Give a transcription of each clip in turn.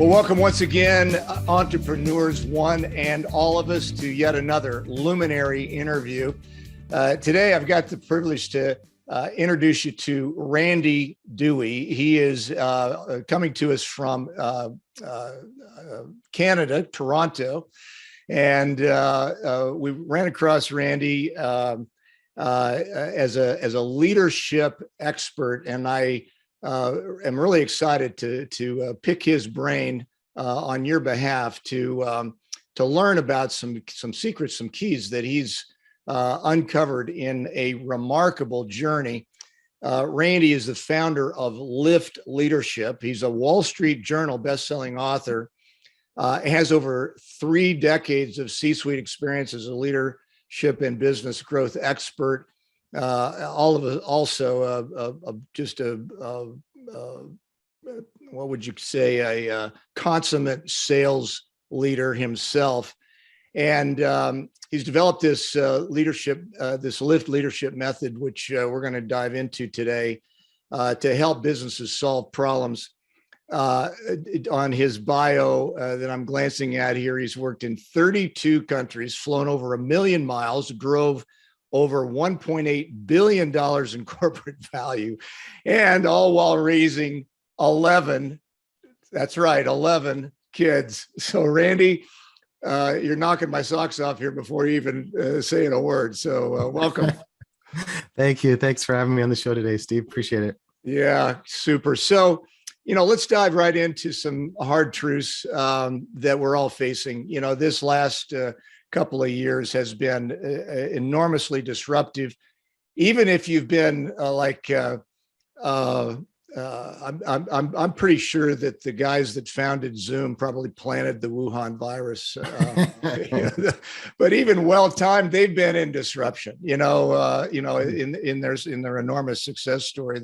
Well, welcome once again, entrepreneurs, one and all of us, to yet another luminary interview. Today, I've got the privilege to introduce you to Randy Dewey. He is coming to us from Canada, Toronto, and we ran across Randy as a leadership expert, and I am really excited to pick his brain on your behalf to learn about some secrets, some keys that he's uncovered in a remarkable journey. Randy is the founder of L.I.F.T Leadership. He's a Wall Street Journal bestselling author. Has over 3 decades of C-suite experience as a leadership and business growth expert. All of it also just what would you say, a consummate sales leader himself. And he's developed this leadership, this L.I.F.T leadership method, which we're going to dive into today to help businesses solve problems. On his bio that I'm glancing at here, he's worked in 32 countries, flown over 1 million miles, drove over $1.8 billion in corporate value, and all while raising 11, that's right, 11 kids. So Randy, you're knocking my socks off here before you even saying a word. So welcome. Thank you. Thanks for having me on the show today, Steve. Appreciate it. Yeah, super. So, let's dive right into some hard truths that we're all facing. This last couple of years has been enormously disruptive. Even if you've been I'm pretty sure that the guys that founded Zoom probably planted the Wuhan virus. But even well-timed, they've been in disruption. In their enormous success story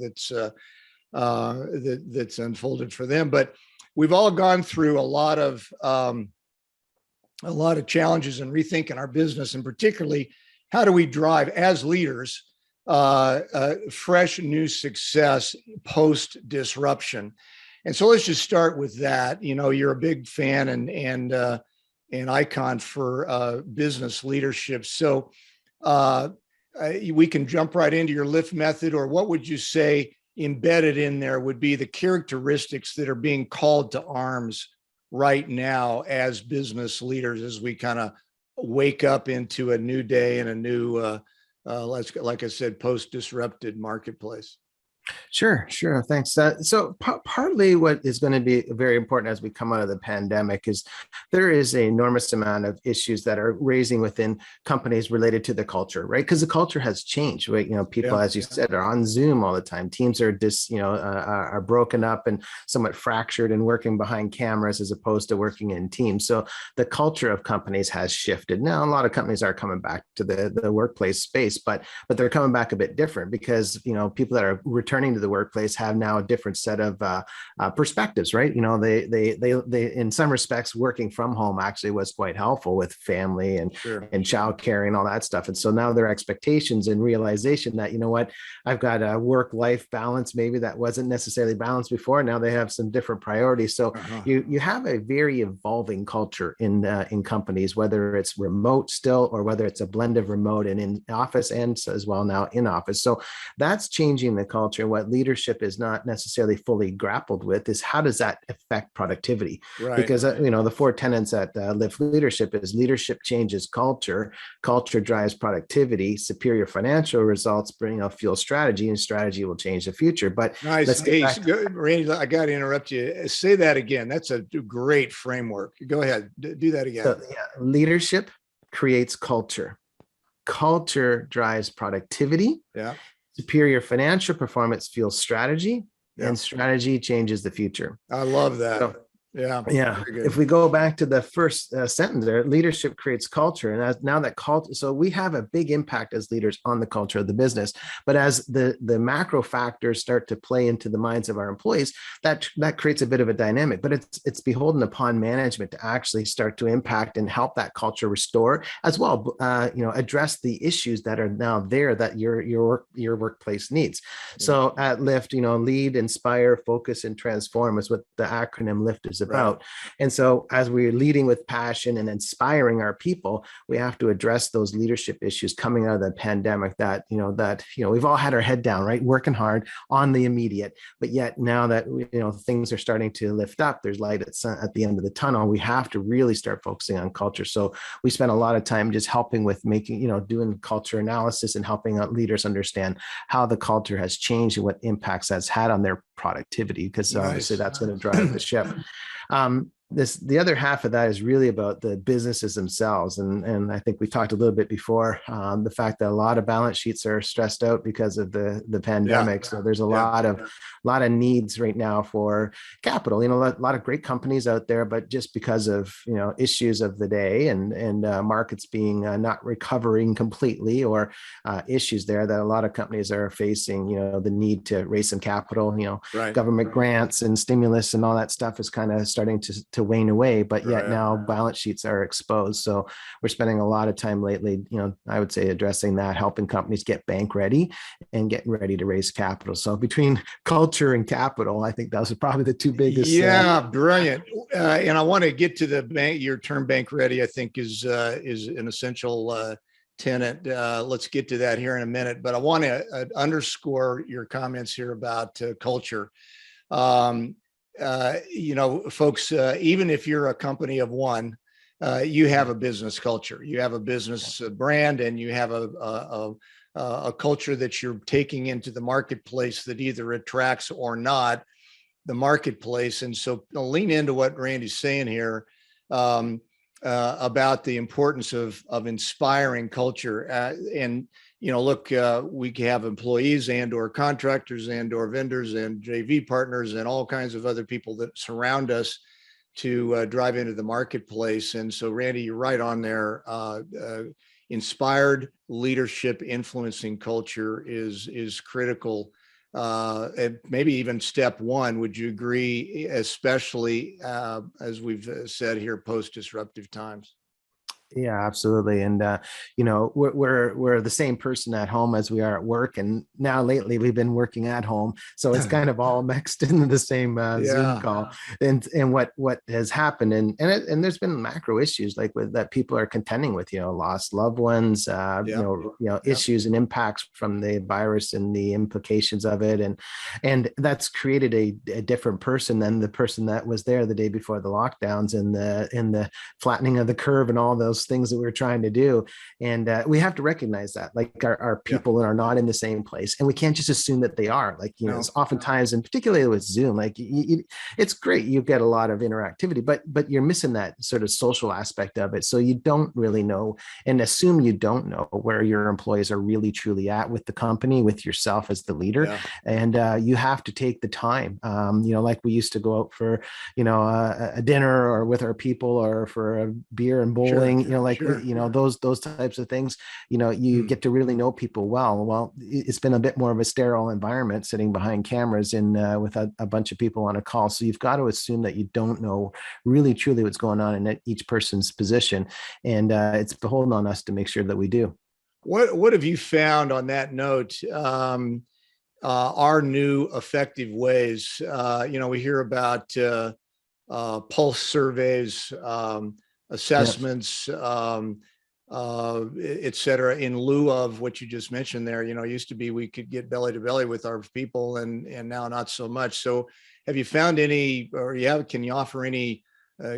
that's unfolded for them. But we've all gone through a lot of challenges in rethinking our business, and particularly how do we drive as leaders fresh new success post disruption. And so let's just start with that. You're a big fan and an icon for business leadership. So we can jump right into your L.I.F.T method, or what would you say embedded in there would be the characteristics that are being called to arms right now as business leaders, as we kind of wake up into a new day and a new like I said, post-disrupted marketplace? Sure. Thanks. So partly what is going to be very important as we come out of the pandemic is there is an enormous amount of issues that are raising within companies related to the culture, right? Because the culture has changed, right? People, as you said, are on Zoom all the time. Teams are are broken up and somewhat fractured and working behind cameras as opposed to working in teams. So the culture of companies has shifted. Now, a lot of companies are coming back to the workplace space, but they're coming back a bit different because, people that are returning to the workplace have now a different set of perspectives, right? They in some respects, working from home actually was quite helpful with family and child care and all that stuff. And so now their expectations and realization that, I've got a work-life balance, maybe that wasn't necessarily balanced before. Now they have some different priorities. So you have a very evolving culture in companies, whether it's remote still or whether it's a blend of remote and in office, and as well now in office. So that's changing the culture. What leadership is not necessarily fully grappled with is how does that affect productivity? Right. Because the 4 tenets at L.I.F.T Leadership is leadership changes culture, culture drives productivity, superior financial results bring fuel strategy, and strategy will change the future. But nice. Hey, Randy, I got to interrupt you. Say that again. That's a great framework. Go ahead. Do that again. So, leadership creates culture. Culture drives productivity. Yeah. Superior financial performance fuels strategy, and strategy changes the future. I love that. So, Yeah. If we go back to the first sentence there, leadership creates culture. And now that culture, so we have a big impact as leaders on the culture of the business. But as the macro factors start to play into the minds of our employees, that creates a bit of a dynamic. But it's beholden upon management to actually start to impact and help that culture restore, as well, address the issues that are now there that your workplace needs. So at L.I.F.T, lead, inspire, focus, and transform is what the acronym L.I.F.T is about. And so as we're leading with passion and inspiring our people, we have to address those leadership issues coming out of the pandemic that, we've all had our head down, right? Working hard on the immediate, but yet now that, things are starting to lift up, there's light at the end of the tunnel. We have to really start focusing on culture. So we spent a lot of time just helping with making, doing culture analysis and helping leaders understand how the culture has changed and what impacts that's had on their productivity, because obviously that's going to drive the ship. The other half of that is really about the businesses themselves. And I think we talked a little bit before, the fact that a lot of balance sheets are stressed out because of the pandemic. So there's a lot of needs right now for capital, a lot of great companies out there, but just because of, issues of the day and markets being not recovering completely, or issues there, that a lot of companies are facing, the need to raise some capital, government grants and stimulus and all that stuff is kind of starting to wane away, but yet now balance sheets are exposed. So we're spending a lot of time lately, I would say, addressing that, helping companies get bank ready and getting ready to raise capital. So between culture and capital, I think those are probably the two biggest. Brilliant. And I want to get to the bank. Your term bank ready, I think, is an essential tenet. Let's get to that here in a minute, but I want to underscore your comments here about culture. Folks, even if you're a company of one, you have a business culture, you have a business brand, and you have a culture that you're taking into the marketplace that either attracts or not the marketplace. And so lean into what Randy's saying here about the importance of inspiring culture. Look, we have employees and or contractors and or vendors and JV partners and all kinds of other people that surround us to drive into the marketplace. And so, Randy, you're right on there. Inspired leadership influencing culture is critical. And maybe even step one. Would you agree, especially as we've said here, post-disruptive times? Yeah, absolutely. And, we're the same person at home as we are at work. And now lately we've been working at home. So it's kind of all mixed into the same Zoom call. And what has happened, and there's been macro issues like that people are contending with, lost loved ones, issues and impacts from the virus and the implications of it. And that's created a different person than the person that was there the day before the lockdowns and the flattening of the curve and all those things that we're trying to do. And we have to recognize that, like, our people are not in the same place, and we can't just assume that they are. Like, it's oftentimes, and particularly with Zoom, like it's great, you get a lot of interactivity, but you're missing that sort of social aspect of it. So you don't really know, and assume you don't know where your employees are really truly at with the company, with yourself as the leader. And you have to take the time, like we used to go out for a dinner or with our people or for a beer and bowling. Those types of things, you get to really know people well. It's been a bit more of a sterile environment sitting behind cameras and with a bunch of people on a call. So you've got to assume that you don't know really truly what's going on in each person's position. And it's beholden on us to make sure that we do. What have you found on that note? Our new effective ways, we hear about pulse surveys, assessments, et cetera, in lieu of what you just mentioned there. Used to be we could get belly to belly with our people, and now not so much. So have you found any, or can you offer any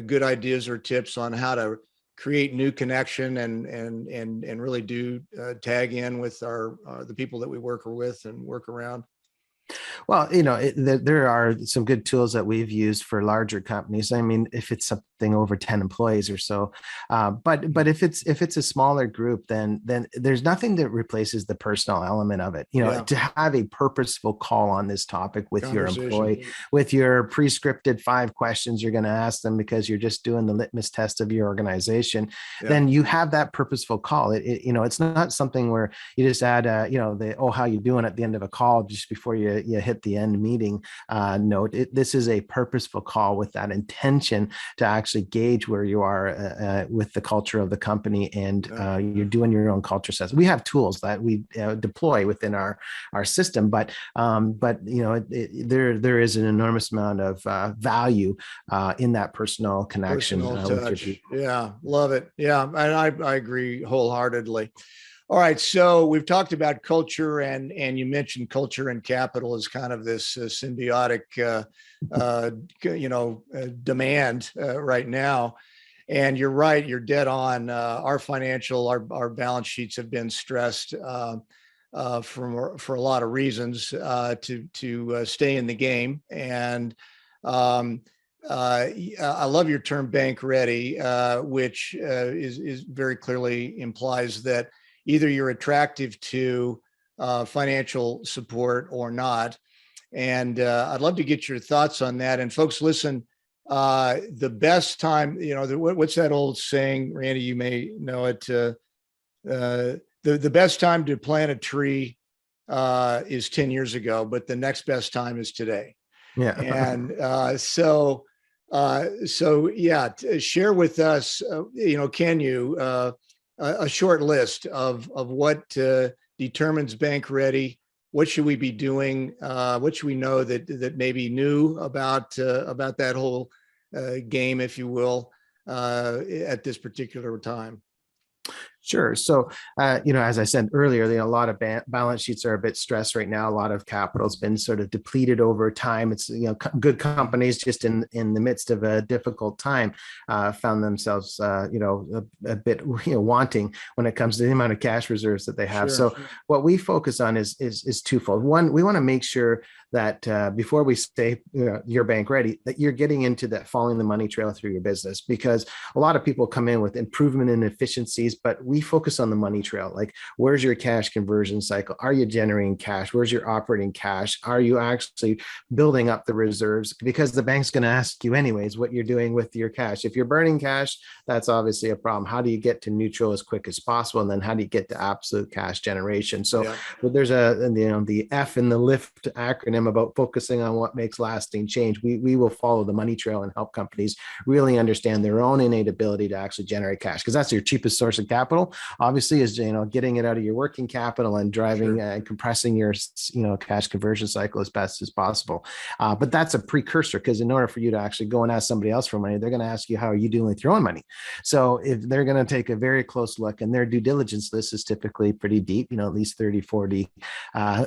good ideas or tips on how to create new connection and really do tag in with the people that we work with and work around? Well, there are some good tools that we've used for larger companies. I mean, if it's something over 10 employees or so, but if it's a smaller group, then there's nothing that replaces the personal element of it. To have a purposeful call on this topic with your employee, with your pre-scripted 5 questions you're going to ask them because you're just doing the litmus test of your organization, then you have that purposeful call. It's not something where you just add, how you doing at the end of a call just before you hit at the end meeting note, this is a purposeful call with that intention to actually gauge where you are with the culture of the company, and you're doing your own culture assessment. We have tools that we deploy within our system, but there is an enormous amount of value in that personal connection. Personal touch. Yeah, love it. Yeah, and I agree wholeheartedly. All right, so we've talked about culture, and you mentioned culture and capital as kind of this symbiotic, demand right now. And you're right, you're dead on. Our balance sheets have been stressed for a lot of reasons to stay in the game. And I love your term bank ready, which is very clearly implies that either you're attractive to financial support or not. And I'd love to get your thoughts on that. And folks, listen, the best time, what's that old saying, Randy, you may know it, the best time to plant a tree is 10 years ago, but the next best time is today. Yeah. And so yeah, share with us, can you, a short list of what determines bank ready? What should we be doing? What should we know that maybe new about that whole game, if you will, at this particular time? Sure. So, as I said earlier, a lot of balance sheets are a bit stressed right now. A lot of capital has been sort of depleted over time. It's, good companies just in the midst of a difficult time found themselves, a bit, wanting when it comes to the amount of cash reserves that they have. Sure. So what we focus on is twofold. One, we want to make sure that before we say your bank ready, that you're getting into that following the money trail through your business, because a lot of people come in with improvement in efficiencies, but we focus on the money trail. Like, where's your cash conversion cycle? Are you generating cash? Where's your operating cash? Are you actually building up the reserves? Because the bank's going to ask you anyways what you're doing with your cash. If you're burning cash, that's obviously a problem. How do you get to neutral as quick as possible? And then how do you get to absolute cash generation? So there's the F in the L.I.F.T acronym about focusing on what makes lasting change. We will follow the money trail and help companies really understand their own innate ability to actually generate cash, because that's your cheapest source of capital, obviously, is getting it out of your working capital and driving and compressing your cash conversion cycle as best as possible. But that's a precursor, because in order for you to actually go and ask somebody else for money, they're going to ask you, how are you doing with your own money? So if they're going to take a very close look, and their due diligence list is typically pretty deep, at least 30, 40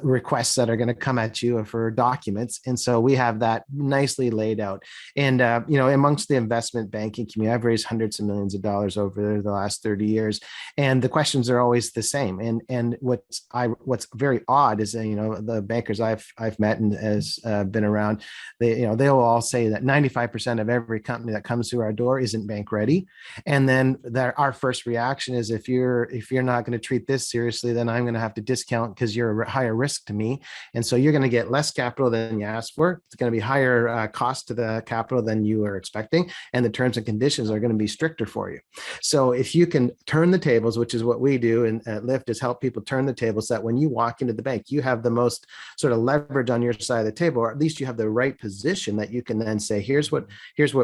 requests that are going to come at you for documents. And so we have that nicely laid out. And, amongst the investment banking community, I've raised hundreds of millions of dollars over the last 30 years. And the questions are always the same. And what's very odd is that, the bankers I've met and has been around, they'll all say that 95% of every company that comes through our door isn't bank ready. And then our first reaction is, if you're not going to treat this seriously, then I'm going to have to discount, because you're a higher risk to me. And so you're going to get less capital than you asked for. It's going to be higher cost to the capital than you were expecting. And the terms and conditions are going to be stricter for you. So if you can turn the tables, which is what we do at L.I.F.T, is help people turn the tables, so that when you walk into the bank, you have the most sort of leverage on your side of the table, or at least you have the right position that you can then say, here's what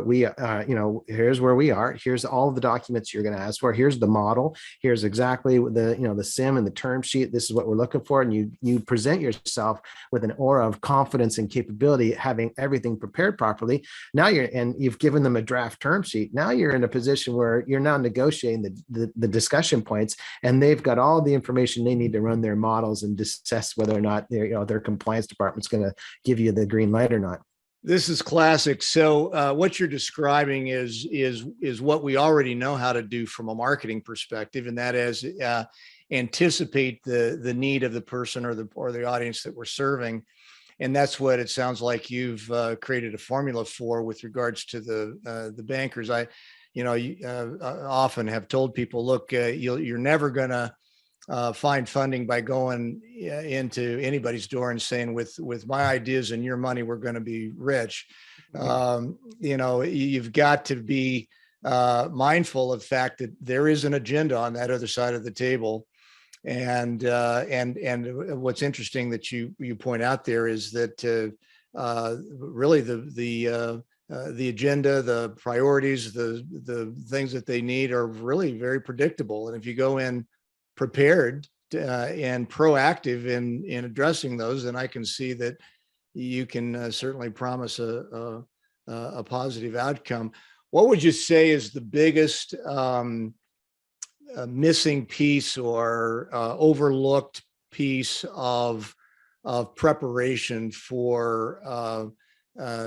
we, here's where we are. Here's all of the documents you're going to ask for. Here's the model. Here's exactly the SIM and the term sheet. This is what we're looking for. And you present yourself with an aura of confidence and capability, having everything prepared properly. Now you've given them a draft term sheet. Now you're in a position where you're now negotiating the discussion points, and they've got all the information they need to run their models and assess whether or not their compliance department's going to give you the green light or not. This is classic. So what you're describing is what we already know how to do from a marketing perspective, and that is anticipate the need of the person or the audience that we're serving. And that's what it sounds like you've created a formula for with regards to the bankers. I often have told people, look, you're never going to find funding by going into anybody's door and saying, with my ideas and your money, we're going to be rich. You've got to be mindful of the fact that there is an agenda on that other side of the table. And what's interesting that you point out there is that really the agenda, the priorities, the things that they need are really very predictable. And if you go in prepared and proactive in addressing those, then I can see that you can certainly promise a positive outcome. What would you say is the biggest missing piece or overlooked piece of preparation for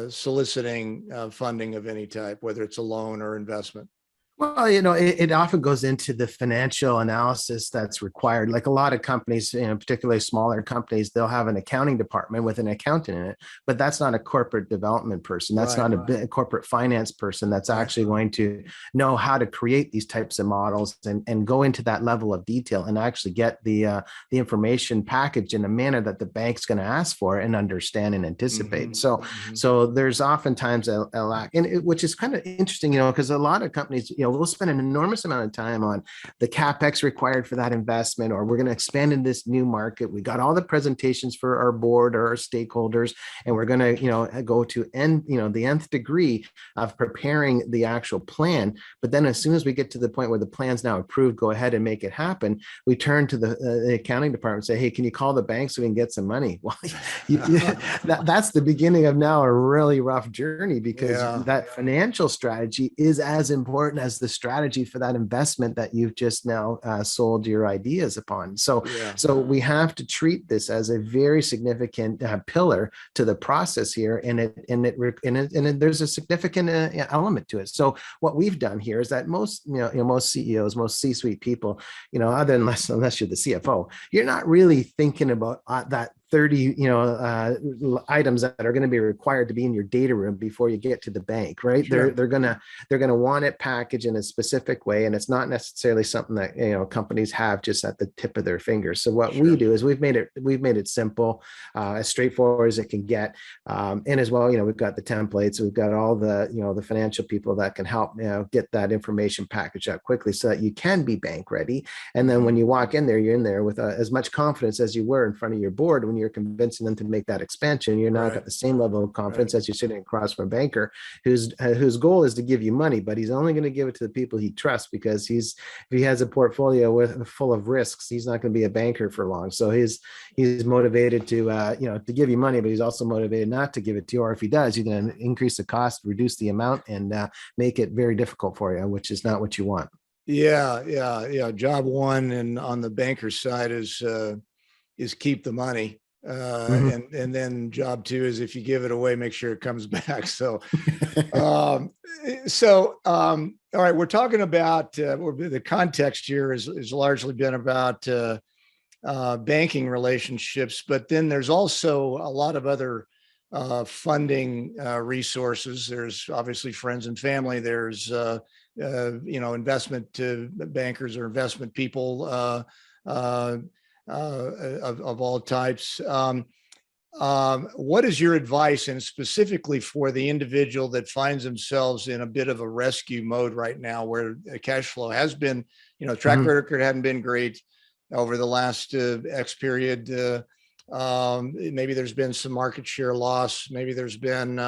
soliciting funding of any type, whether it's a loan or investment? Well, it often goes into the financial analysis that's required. Like a lot of companies, particularly smaller companies, they'll have an accounting department with an accountant in it, but that's not a corporate development person. That's Right. not a corporate finance person that's actually going to know how to create these types of models and go into that level of detail and actually get the information packaged in a manner that the bank's going to ask for and understand and anticipate. So there's oftentimes a lack, which is kind of interesting, because a lot of companies, we'll spend an enormous amount of time on the capex required for that investment, or we're going to expand in this new market. We got all the presentations for our board or our stakeholders, and we're going to, go to the nth degree of preparing the actual plan. But then as soon as we get to the point where the plan's now approved, go ahead and make it happen, we turn to the accounting department and say, hey, can you call the bank so we can get some money? Well, that's the beginning of now a really rough journey, because that financial strategy is as important as the strategy for that investment that you've just now sold your ideas upon. So we have to treat this as a very significant pillar to the process here, and there's a significant element to it. So what we've done here is that most CEOs, most C-suite people, other than unless you're the CFO, you're not really thinking about that 30 items that are going to be required to be in your data room before you get to the bank, right? They're going to want it packaged in a specific way, and it's not necessarily something that companies have just at the tip of their fingers. So what we do is we've made it simple, as straightforward as it can get, and as well, we've got the templates, we've got all the the financial people that can help get that information packaged up quickly so that you can be bank ready. And then when you walk in there, you're in there with as much confidence as you were in front of your board when you're convincing them to make that expansion. You're now got the same level of confidence as you're sitting across from a banker whose goal is to give you money, but he's only going to give it to the people he trusts, because if he has a portfolio full of risks, he's not going to be a banker for long. So he's motivated to give you money, but he's also motivated not to give it to you. Or if he does, you're going to increase the cost, reduce the amount, and make it very difficult for you, which is not what you want. Job one, and on the banker side, is keep the money. And then job two is, if you give it away, make sure it comes back. So all right, we're talking about the context here is largely been about banking relationships, but then there's also a lot of other funding resources. There's obviously friends and family. There's investment bankers or investment people of all types. What is your advice, and specifically for the individual that finds themselves in a bit of a rescue mode right now, where cash flow has been, track record hadn't been great over the last X period? Maybe there's been some market share loss. Maybe there's been,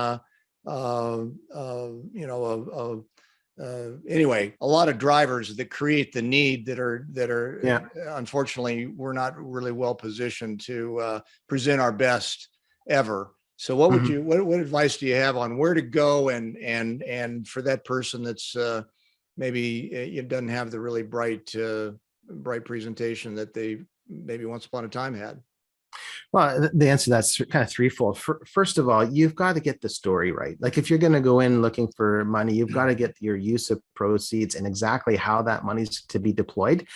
anyway, a lot of drivers that create the need that are unfortunately, we're not really well positioned to present our best ever. So what would what advice do you have on where to go and for that person that's maybe it doesn't have the really bright presentation that they maybe once upon a time had? Well, the answer to that's kind of threefold. First of all, you've got to get the story right. Like if you're going to go in looking for money, you've got to get your use of proceeds and exactly how that money's to be deployed.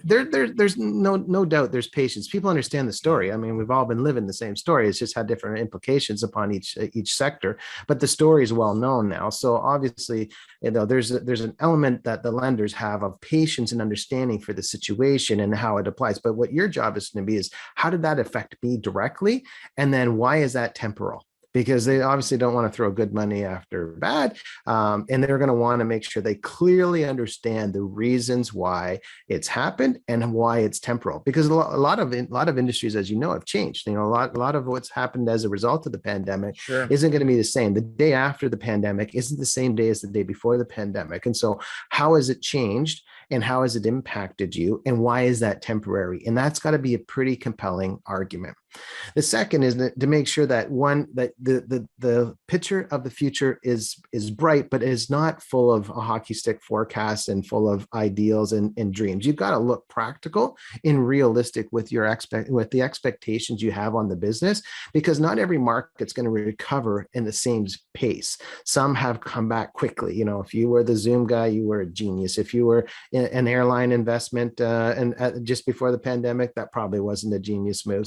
There's no doubt there's patience. People understand the story. I mean, we've all been living the same story. It's just had different implications upon each sector, but the story is well known now. So obviously, there's an element that the lenders have of patience and understanding for the situation and how it applies. But what your job is going to be is, how did that affect me directly? And then why is that temporal? because they obviously don't want to throw good money after bad. And they're going to want to make sure they clearly understand the reasons why it's happened and why it's temporal. Because a lot of industries, as you know, have changed. A lot of what's happened as a result of the pandemic Sure. isn't going to be the same. The day after the pandemic isn't the same day as the day before the pandemic. And so, how has it changed? And how has it impacted you? And why is that temporary? And that's got to be a pretty compelling argument. The second is that to make sure that the picture of the future is bright, but is not full of a hockey stick forecast and full of ideals and dreams. You've got to look practical and realistic with the expectations you have on the business, because not every market's going to recover in the same pace. Some have come back quickly. If you were the Zoom guy, you were a genius. If you were an airline investment and just before the pandemic, that probably wasn't a genius move.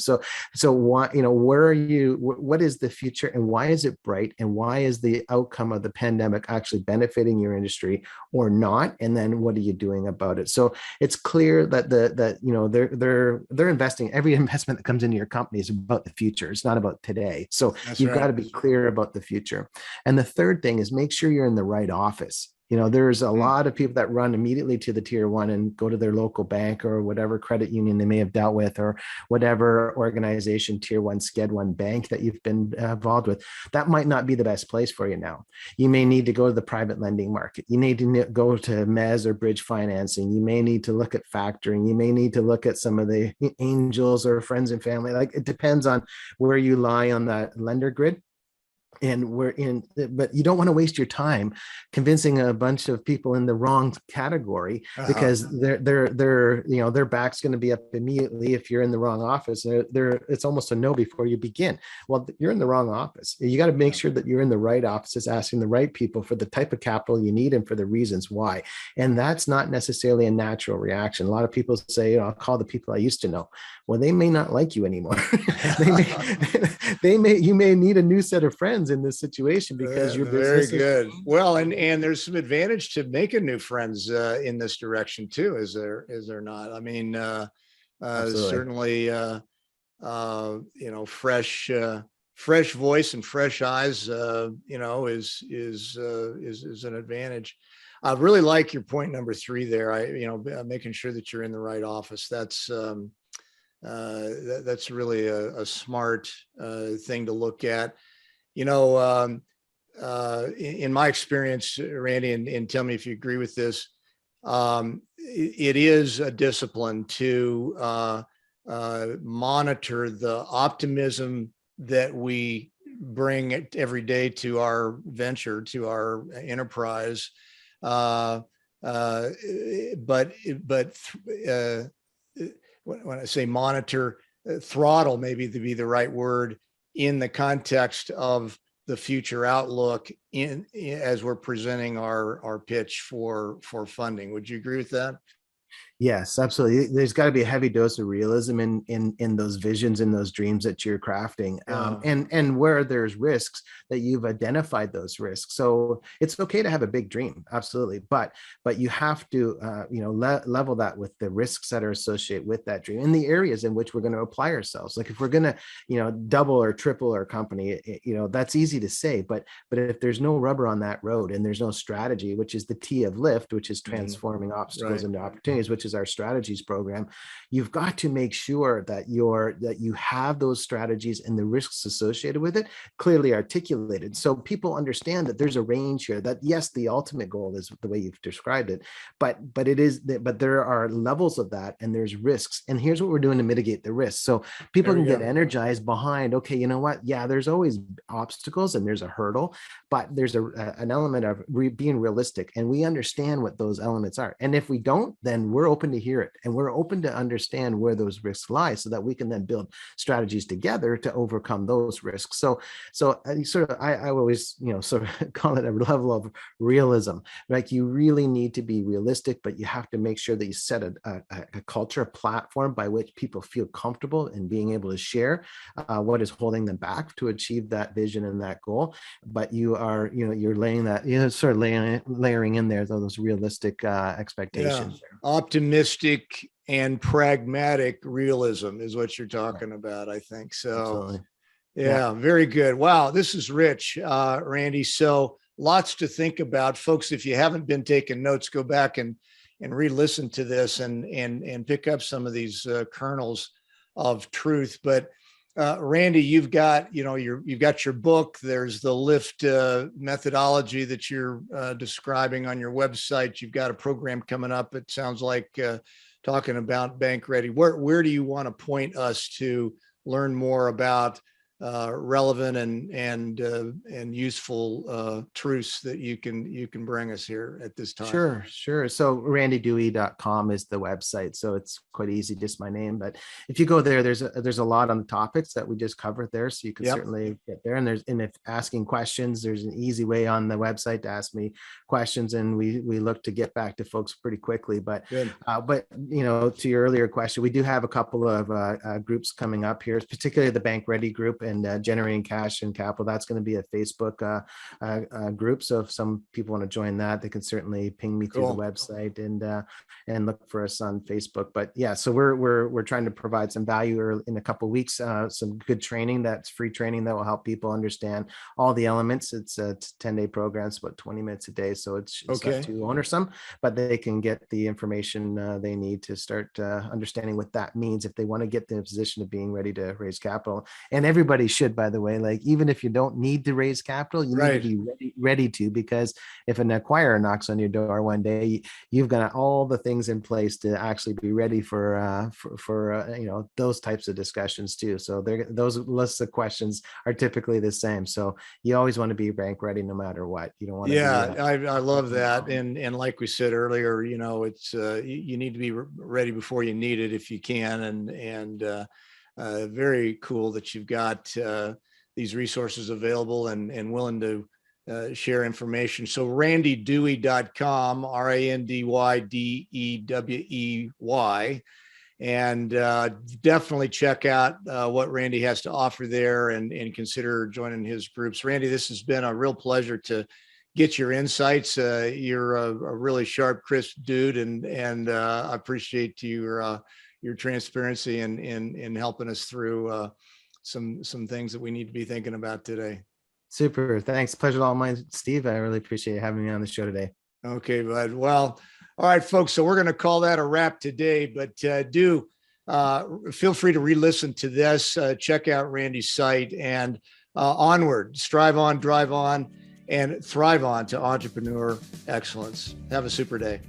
So why, where are you? What is the future, and why is it bright? And why is the outcome of the pandemic actually benefiting your industry or not? And then what are you doing about it? So it's clear that they're investing. Every investment that comes into your company is about the future. It's not about today. So you've got to be clear about the future. And the third thing is make sure you're in the right office. There's a lot of people that run immediately to the tier one and go to their local bank or whatever credit union they may have dealt with, or whatever organization, tier one, sked one bank that you've been involved with. That might not be the best place for you now. You may need to go to the private lending market. You need to go to mezz or bridge financing. You may need to look at factoring. You may need to look at some of the angels or friends and family. Like, it depends on where you lie on that lender grid. But you don't want to waste your time convincing a bunch of people in the wrong category, because their back's going to be up immediately if you're in the wrong office. It's almost a no before you begin. Well, you're in the wrong office. You got to make sure that you're in the right offices, asking the right people for the type of capital you need and for the reasons why. And that's not necessarily a natural reaction. A lot of people say, I'll call the people I used to know. Well, they may not like you anymore. You may need a new set of friends in this situation, because your business very good. Well, and there's some advantage to making new friends in this direction too. Is there not? I mean, certainly, fresh voice and fresh eyes, is an advantage. I really like your point number 3 there. Making sure that you're in the right office. That's really a smart thing to look at. In my experience, Randy, and tell me if you agree with this, it is a discipline to monitor the optimism that we bring every day to our venture, to our enterprise. But when I say monitor, throttle maybe to be the right word, in the context of the future outlook as we're presenting our pitch for funding. Would you agree with that? Yes, absolutely. There's got to be a heavy dose of realism in those visions and those dreams that you're crafting, and where there's risks, that you've identified those risks. So it's okay to have a big dream, absolutely, but you have to level that with the risks that are associated with that dream, in the areas in which we're going to apply ourselves. Like, if we're going to double or triple our company, that's easy to say, but if there's no rubber on that road, and there's no strategy, which is the T of L.I.F.T, which is transforming obstacles into opportunities, which is our strategies program, you've got to make sure that you have those strategies and the risks associated with it clearly articulated, so people understand that there's a range here, that yes, the ultimate goal is the way you've described it, but there are levels of that, and there's risks, and here's what we're doing to mitigate the risks, so people can get energized behind, okay, you know what, yeah, there's always obstacles and there's a hurdle, but there's an element of being realistic, and we understand what those elements are, and if we don't, then we're open to hear it, and we're open to understand where those risks lie, so that we can then build strategies together to overcome those risks. So I always sort of call it a level of realism. Like, you really need to be realistic, but you have to make sure that you set a culture, a platform by which people feel comfortable in being able to share what is holding them back to achieve that vision and that goal. But you're laying that, sort of layering in there those realistic expectations. Optimistic and pragmatic realism is what you're talking about, I think. So, Yeah, very good. Wow, this is rich, Randy. So lots to think about, folks. If you haven't been taking notes, go back and re-listen to this and pick up some of these kernels of truth. But Randy, you've got you've got your book. There's the L.I.F.T methodology that you're describing on your website. You've got a program coming up. It sounds like talking about Bank Ready. Where do you want to point us to learn more about relevant and useful truths that you can bring us here at this time? Sure. So randydewey.com is the website. So it's quite easy, just my name. But if you go there, there's a lot on the topics that we just covered there. So you can certainly get there. And if asking questions, there's an easy way on the website to ask me questions. And we look to get back to folks pretty quickly. But to your earlier question, we do have a couple of groups coming up here, particularly the Bank Ready group and generating cash and capital. That's going to be a Facebook group. So if some people want to join that, they can certainly ping me through the website and look for us on Facebook. But yeah, so we're trying to provide some value in a couple of weeks, some good training, that's free training that will help people understand all the elements. It's a 10-day program, it's about 20 minutes a day, so it's not too onersome, but they can get the information they need to start understanding what that means if they want to get in a position of being ready to raise capital. And everybody should, by the way, like even if you don't need to raise capital, you need to be ready to, because if an acquirer knocks on your door one day, you've got all the things in place to actually be ready for those types of discussions too. So those lists of questions are typically the same. So you always want to be bank ready no matter what. You don't want to. Yeah, I love that. And like we said earlier, it's you need to be ready before you need it if you can. And very cool that you've got these resources available and willing to share information. So randydewey.com, RANDYDEWEY, and definitely check out what Randy has to offer there and consider joining his groups. Randy, this has been a real pleasure to get your insights. You're a really sharp, crisp dude, and I appreciate your transparency and helping us through some things that we need to be thinking about today. Super. Thanks. Pleasure all mine, Steve. I really appreciate having me on the show today. Okay, bud. Well, all right, folks. So we're going to call that a wrap today, but do feel free to re-listen to this, check out Randy's site, and onward, strive on, drive on, and thrive on to entrepreneur excellence. Have a super day.